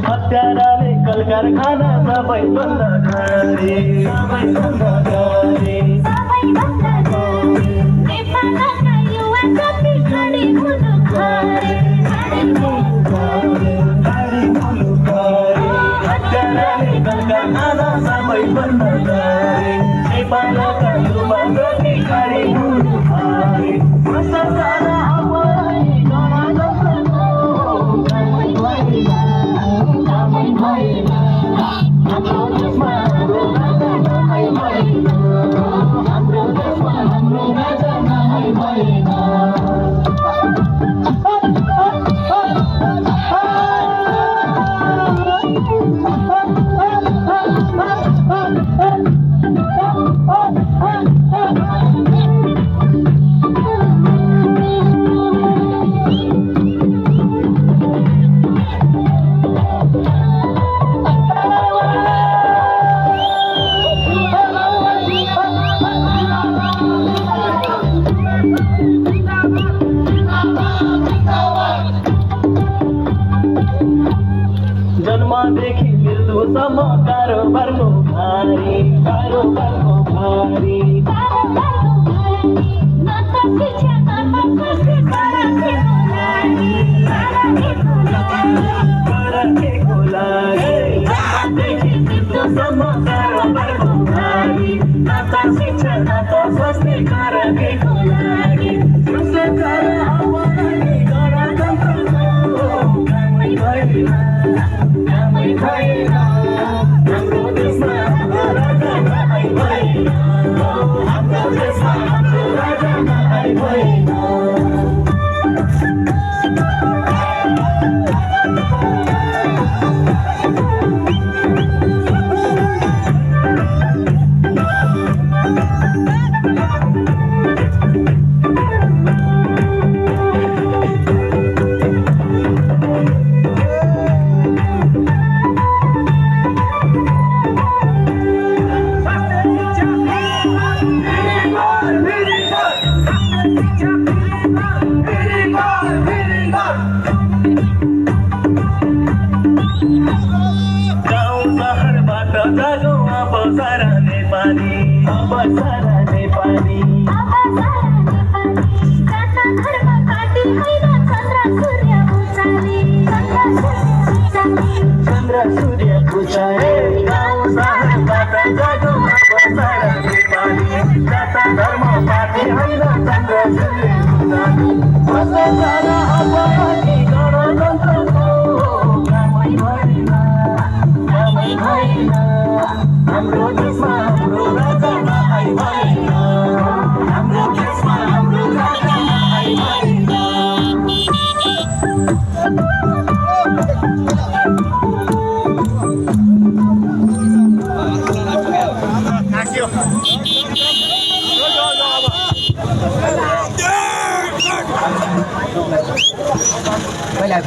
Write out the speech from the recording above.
हत्याराले call कारखाना सबै बन्द गरे सबै बन्द गरे नेपालका युवा जति खडी हुनु खरे हत्याराले कल कारखाना सबै बन्द गरे नेपालका युवा जति खडी हुनु खरे भ्रष्टाचार अपराधी गणतन्त्रको कामै भएन कामै भएन हाम्रो देशमा हाम्रो राजा नभई भएन हाम्रो देशमा हाम्रो राजा नभई भएन जन्मदेखि मृत्युसम्म कारोबारको भारी कारोबारको भारी कराटेको लागि जन्मदेखि मृत्युसम्म कारोबारको भारी न त शिक्षा न त स्वास्थ्य कराटेको लागि भ्रष्टाचार अपराधी गणतन्त्रको कामै भएन कामै भएन हाम्रो देशमा हाम्रो राजा नभई भएन हाम्रो देशमा हाम्रो राजा नभई भएन गाउँ सहरबाट जागो अब सारा नेपाली अब सारा नेपाली चन्द्र सूर्य पुछाए गाउँ सहरबाट जागो अब सारा नेपाली जात धर्म पार्टी होइन चन्द्र सूर्य पुछाए भ्रष्टाचार अपराधी गणतन्त्रको कामै भएन कामै भएन हाम्रो देशमा हाम्रो राजा नभई भएन हाम्रो देशमा हाम्रो राजा नभई भएन पहिला